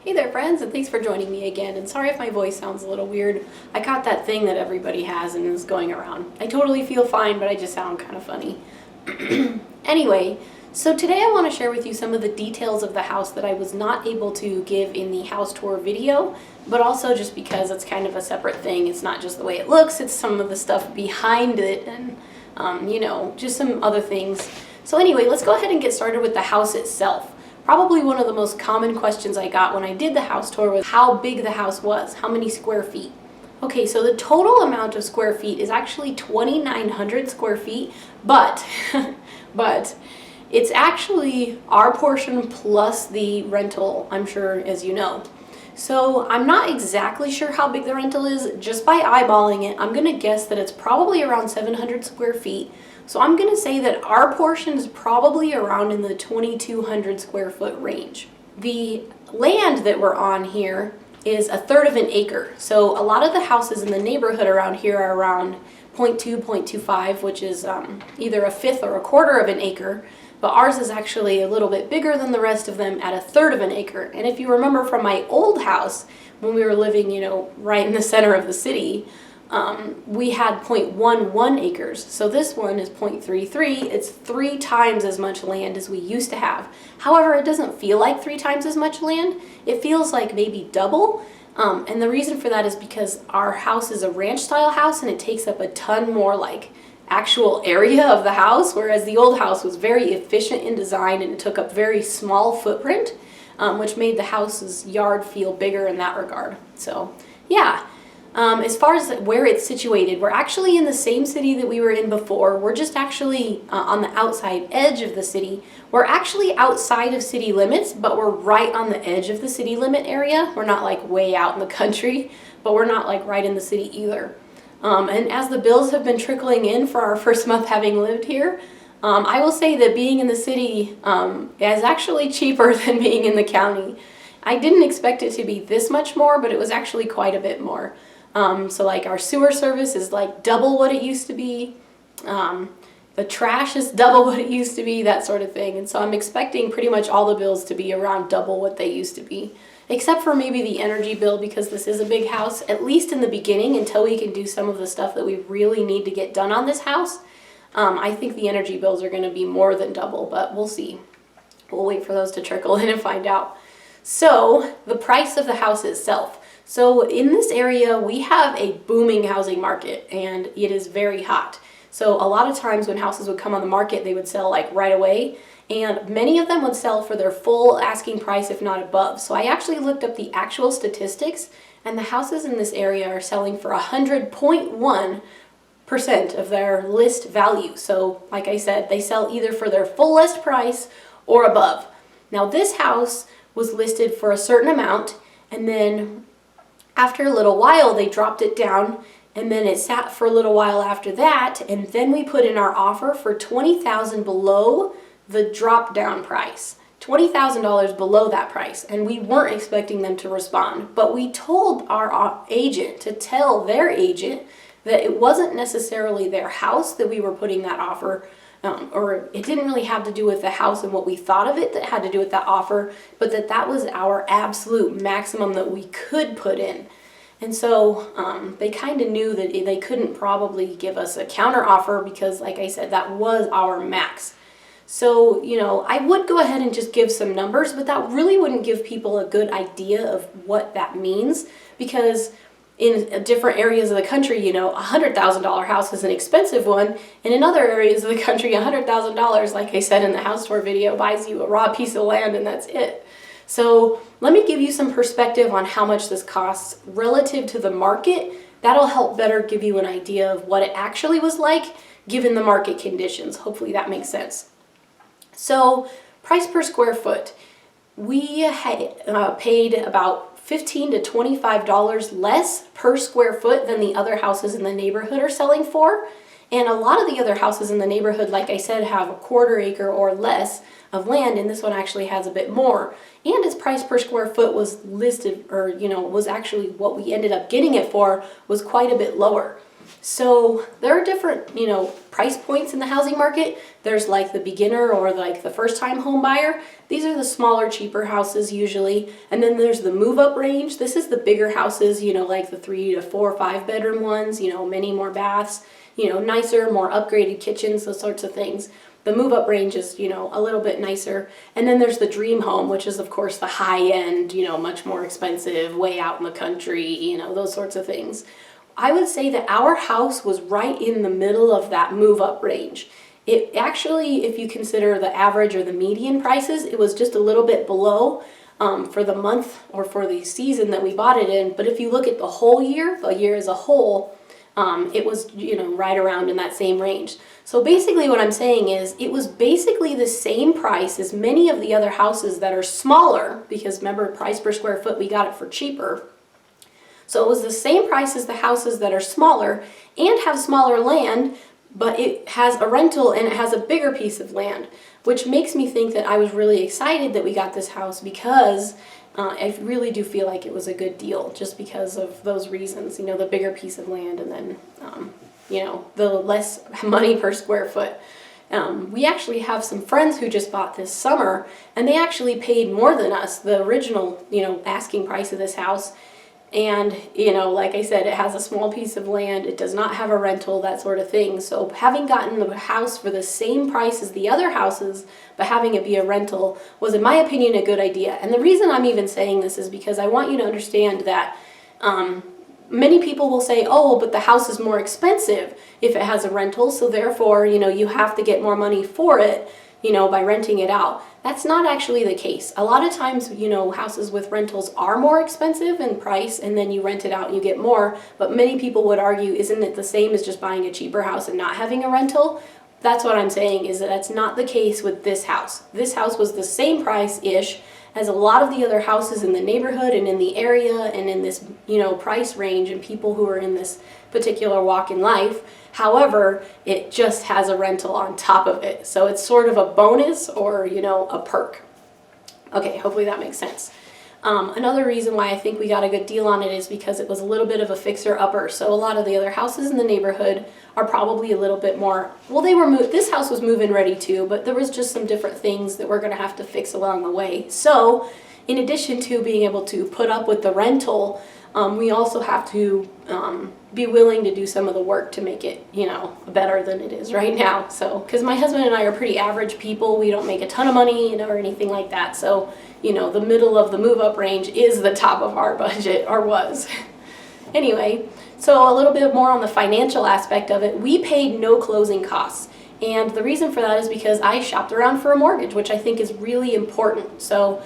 Hey there friends, and thanks for joining me again, and sorry if my voice sounds a little weird. I caught that thing that everybody has and is going around. I totally feel fine, but I just sound kind of funny. Anyway, so today I want to share with you some of the details of the house that I was not able to give in the house tour video, but also just because it's kind of a separate thing. It's not just the way it looks, it's some of the stuff behind it and, just some other things. So anyway, let's go ahead and get started with the house itself. Probably one of the most common questions I got when I did the house tour was how big the house was, how many square feet. Okay, so the total amount of square feet is actually 2,900 square feet, but it's actually our portion plus the rental, I'm sure, as you know. So I'm not exactly sure how big the rental is. Just by eyeballing it, I'm gonna guess that it's probably around 700 square feet. So I'm going to say that our portion is probably around in the 2,200 square foot range. The land that we're on here is 1/3 of an acre. So a lot of the houses in the neighborhood around here are around 0.2, 0.25, which is either 1/5 or 1/4 of an acre. But ours is actually a little bit bigger than the rest of them at 1/3 of an acre. And if you remember from my old house, when we were living, right in the center of the city, we had 0.11 acres. So this one is 0.33. It's 3 times as much land as we used to have. However, it doesn't feel like 3 times as much land. It feels like maybe double. And the reason for that is because our house is a ranch style house and it takes up a ton more actual area of the house, whereas the old house was very efficient in design and it took up very small footprint, which made the house's yard feel bigger in that regard. So yeah. As far as where it's situated, we're actually in the same city that we were in before. We're just actually on the outside edge of the city. We're actually outside of city limits, but we're right on the edge of the city limit area. We're not way out in the country, but we're not right in the city either. And as the bills have been trickling in for our first month having lived here, I will say that being in the city is actually cheaper than being in the county. I didn't expect it to be this much more, but it was actually quite a bit more. So our sewer service is double what it used to be. The trash is double what it used to be, that sort of thing. And so I'm expecting pretty much all the bills to be around double what they used to be. Except for maybe the energy bill, because this is a big house, at least in the beginning, until we can do some of the stuff that we really need to get done on this house. I think the energy bills are going to be more than double, but we'll see. We'll wait for those to trickle in and find out. So the price of the house itself. So in this area, we have a booming housing market and it is very hot. So a lot of times when houses would come on the market, they would sell right away, and many of them would sell for their full asking price, if not above. So I actually looked up the actual statistics, and the houses in this area are selling for 100.1% of their list value. So like I said, they sell either for their full list price or above. Now this house was listed for a certain amount, and then after a little while, they dropped it down, and then it sat for a little while after that, and then we put in our offer for $20,000 below the drop down price. $20,000 below that price, and we weren't expecting them to respond, but we told our agent to tell their agent that it wasn't necessarily their house that we were putting that offer, or it didn't really have to do with the house and what we thought of it that had to do with that offer, but that was our absolute maximum that we could put in. And so they kind of knew that they couldn't probably give us a counter offer because, like I said, that was our max. So, I would go ahead and just give some numbers, but that really wouldn't give people a good idea of what that means, because in different areas of the country, a $100,000 house is an expensive one, and in other areas of the country, $100,000, like I said in the house tour video, buys you a raw piece of land and that's it. So let me give you some perspective on how much this costs relative to the market. That'll help better give you an idea of what it actually was like given the market conditions. Hopefully that makes sense. So price per square foot, we had paid about $15 to $25 less per square foot than the other houses in the neighborhood are selling for. And a lot of the other houses in the neighborhood, like I said, have 1/4 acre or less of land, and this one actually has a bit more. And its price per square foot was listed, or was actually what we ended up getting it for, was quite a bit lower. So there are different, price points in the housing market. There's like the beginner or like the first time home buyer. These are the smaller, cheaper houses usually. And then there's the move up range. This is the bigger houses, like the 3 to 4 or 5 bedroom ones, many more baths, nicer, more upgraded kitchens, those sorts of things. The move up range is, a little bit nicer. And then there's the dream home, which is of course the high end, much more expensive, way out in the country, those sorts of things. I would say that our house was right in the middle of that move up range. It actually, if you consider the average or the median prices, it was just a little bit below for the month or for the season that we bought it in. But if you look at the whole year, the year as a whole, it was, right around in that same range. So basically what I'm saying is it was basically the same price as many of the other houses that are smaller, because remember, price per square foot, we got it for cheaper. So it was the same price as the houses that are smaller and have smaller land, but it has a rental and it has a bigger piece of land, which makes me think that I was really excited that we got this house, because I really do feel like it was a good deal just because of those reasons, the bigger piece of land and then, the less money per square foot. We actually have some friends who just bought this summer, and they actually paid more than us, the original, asking price of this house. And, like I said, it has a small piece of land, it does not have a rental, that sort of thing. So having gotten the house for the same price as the other houses, but having it be a rental, was, in my opinion, a good idea. And the reason I'm even saying this is because I want you to understand that many people will say, oh, but the house is more expensive if it has a rental, so therefore, you have to get more money for it, by renting it out. That's not actually the case. A lot of times, houses with rentals are more expensive in price, and then you rent it out and you get more. But many people would argue, isn't it the same as just buying a cheaper house and not having a rental? That's what I'm saying, is that that's not the case with this house. This house was the same price-ish as a lot of the other houses in the neighborhood and in the area and in this, price range, and people who are in this particular walk in life. However, it just has a rental on top of it. So it's sort of a bonus or, a perk. Okay, hopefully that makes sense. Another reason why I think we got a good deal on it is because it was a little bit of a fixer-upper. So a lot of the other houses in the neighborhood are probably a little bit more, well, this house was move-in ready too, but there was just some different things that we're gonna have to fix along the way. So in addition to being able to put up with the rental, we also have to be willing to do some of the work to make it, better than it is right now. So, because my husband and I are pretty average people, we don't make a ton of money, or anything like that. So, the middle of the move-up range is the top of our budget, or was. Anyway, so a little bit more on the financial aspect of it. We paid no closing costs. And the reason for that is because I shopped around for a mortgage, which I think is really important. So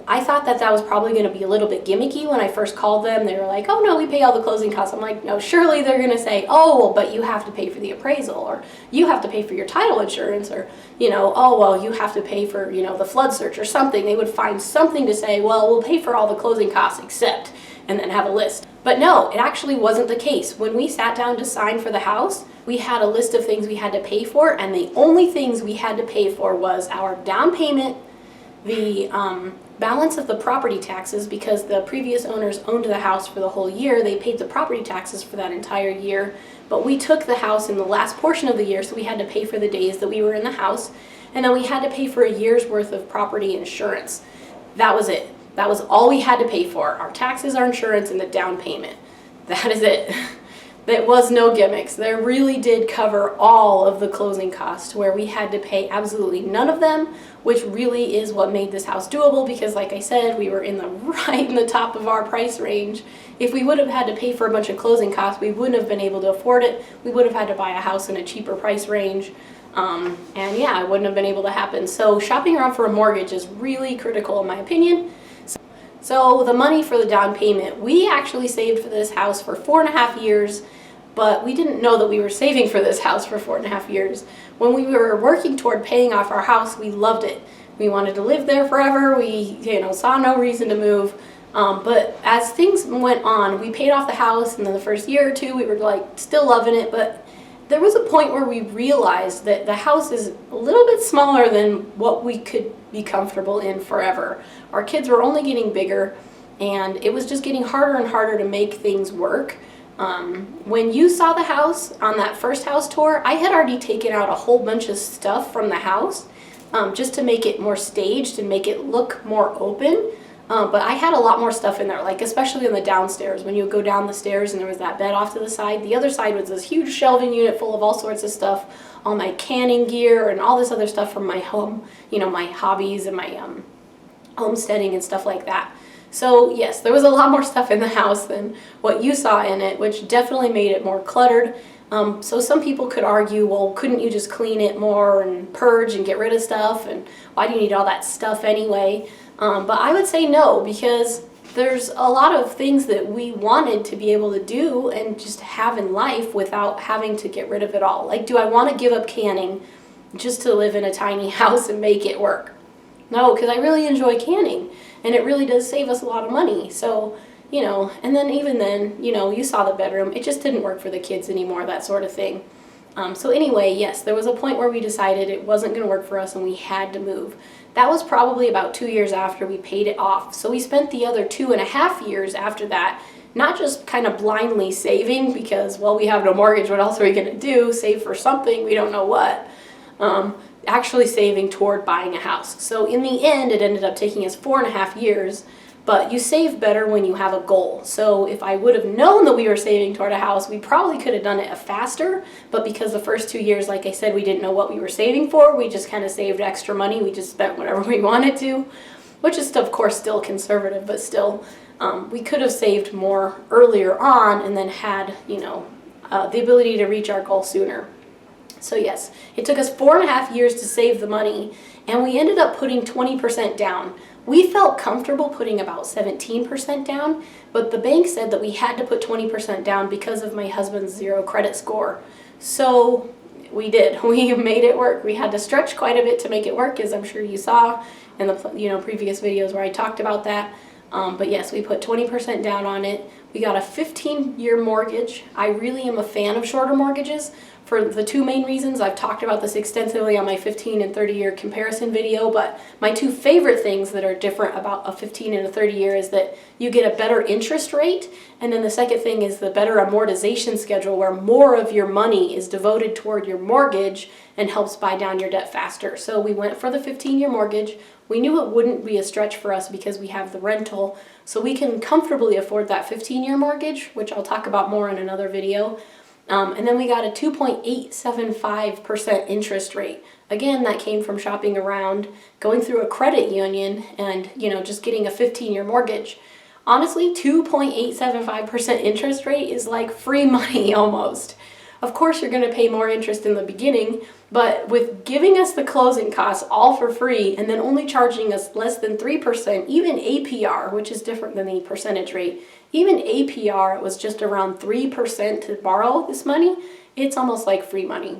I thought that was probably going to be a little bit gimmicky when I first called them. They were like, oh no, we pay all the closing costs. I'm like, no, surely they're going to say, oh, well, but you have to pay for the appraisal, or you have to pay for your title insurance, or, oh, well, you have to pay for, the flood search or something. They would find something to say, well, we'll pay for all the closing costs except, and then have a list. But no, it actually wasn't the case. When we sat down to sign for the house, we had a list of things we had to pay for, and the only things we had to pay for was our down payment, the balance of the property taxes, because the previous owners owned the house for the whole year. They paid the property taxes for that entire year, but we took the house in the last portion of the year, so we had to pay for the days that we were in the house, and then we had to pay for a year's worth of property insurance. That was it. That was all we had to pay for. Our taxes, our insurance, and the down payment. That is it. There was no gimmicks. They really did cover all of the closing costs, where we had to pay absolutely none of them, which really is what made this house doable, because like I said, we were right in the top of our price range. If we would have had to pay for a bunch of closing costs, we wouldn't have been able to afford it. We would have had to buy a house in a cheaper price range. And yeah, it wouldn't have been able to happen. So shopping around for a mortgage is really critical in my opinion. So the money for the down payment, we actually saved for this house for 4.5 years, but we didn't know that we were saving for this house for 4.5 years. When we were working toward paying off our house, we loved it. We wanted to live there forever. We, saw no reason to move. But as things went on, we paid off the house, and then the first year or two, we were still loving it. But there was a point where we realized that the house is a little bit smaller than what we could be comfortable in forever. Our kids were only getting bigger, and it was just getting harder and harder to make things work. When you saw the house on that first house tour, I had already taken out a whole bunch of stuff from the house just to make it more staged and make it look more open. But I had a lot more stuff in there, like especially in the downstairs. When you would go down the stairs and there was that bed off to the side, the other side was this huge shelving unit full of all sorts of stuff, all my canning gear and all this other stuff from my home, you know, my hobbies and my homesteading and stuff like that. So yes, there was a lot more stuff in the house than what you saw in it, which definitely made it more cluttered. So some people could argue, well, couldn't you just clean it more and purge and get rid of stuff? And why do you need all that stuff anyway? But I would say no, because there's a lot of things that we wanted to be able to do and just have in life without having to get rid of it all. Like, do I want to give up canning just to live in a tiny house and make it work? No, because I really enjoy canning, and it really does save us a lot of money. So, you know, and then even then, you know, you saw the bedroom. It just didn't work for the kids anymore, that sort of thing. So anyway, yes, there was a point where we decided it wasn't going to work for us and we had to move. That was probably about 2 years after we paid it off. So we spent the other 2.5 years after that, not just kind of blindly saving because, well, we have no mortgage. What else are we going to do? Save for something. We don't know what. Actually saving toward buying a house. So in the end, it ended up taking us 4.5 years, but you save better when you have a goal. So if I would have known that we were saving toward a house, we probably could have done it faster, but because the first 2 years, like I said, we didn't know what we were saving for, we just kind of saved extra money. We just spent whatever we wanted to, which is of course still conservative, but still, we could have saved more earlier on and then had, you know, the ability to reach our goal sooner. So yes, it took us 4.5 years to save the money, and we ended up putting 20% down. We felt comfortable putting about 17% down, but the bank said that we had to put 20% down because of my husband's zero credit score. So we did. We made it work. We had to stretch quite a bit to make it work, as I'm sure you saw in the previous videos where I talked about that. But yes, we put 20% down on it. We got a 15-year mortgage. I really am a fan of shorter mortgages for the two main reasons. I've talked about this extensively on my 15 and 30-year comparison video, but my two favorite things that are different about a 15 and a 30-year is that you get a better interest rate, and then the second thing is the better amortization schedule where more of your money is devoted toward your mortgage and helps buy down your debt faster. So we went for the 15-year mortgage. We knew it wouldn't be a stretch for us because we have the rental, so we can comfortably afford that 15-year mortgage, which I'll talk about more in another video. And then we got a 2.875% interest rate. Again, that came from shopping around, going through a credit union, and just getting a 15-year mortgage. Honestly, 2.875% interest rate is like free money almost. Of course, you're going to pay more interest in the beginning, but with giving us the closing costs all for free and then only charging us less than 3%, even APR, which is different than the percentage rate, even APR was just around 3% to borrow this money. It's almost like free money.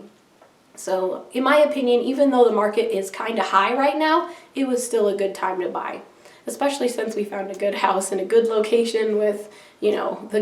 So in my opinion, even though the market is kind of high right now, it was still a good time to buy, especially since we found a good house in a good location with, the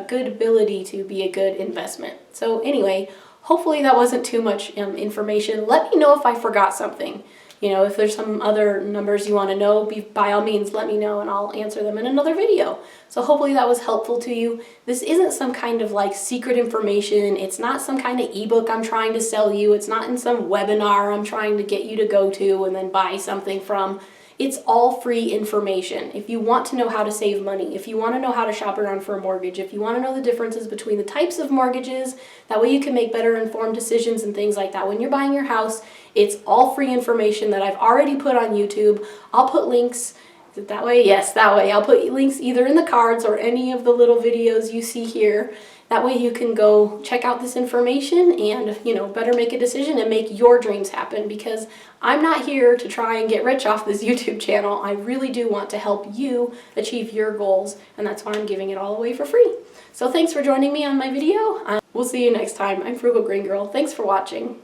good ability to be a good investment. So anyway, hopefully that wasn't too much information. Let me know if I forgot something. If there's some other numbers you want to know, by all means, let me know and I'll answer them in another video. So hopefully that was helpful to you. This isn't some kind of like secret information. It's not some kind of ebook I'm trying to sell you. It's not in some webinar I'm trying to get you to go to and then buy something from. It's all free information. If you want to know how to save money, if you want to know how to shop around for a mortgage, if you want to know the differences between the types of mortgages, that way you can make better informed decisions and things like that when you're buying your house, it's all free information that I've already put on YouTube. I'll put links. Is it that way? Yes, that way. I'll put links either in the cards or any of the little videos you see here. That way you can go check out this information and, better make a decision and make your dreams happen, because I'm not here to try and get rich off this YouTube channel. I really do want to help you achieve your goals, and that's why I'm giving it all away for free. So thanks for joining me on my video. We'll see you next time. I'm Frugal Green Girl. Thanks for watching.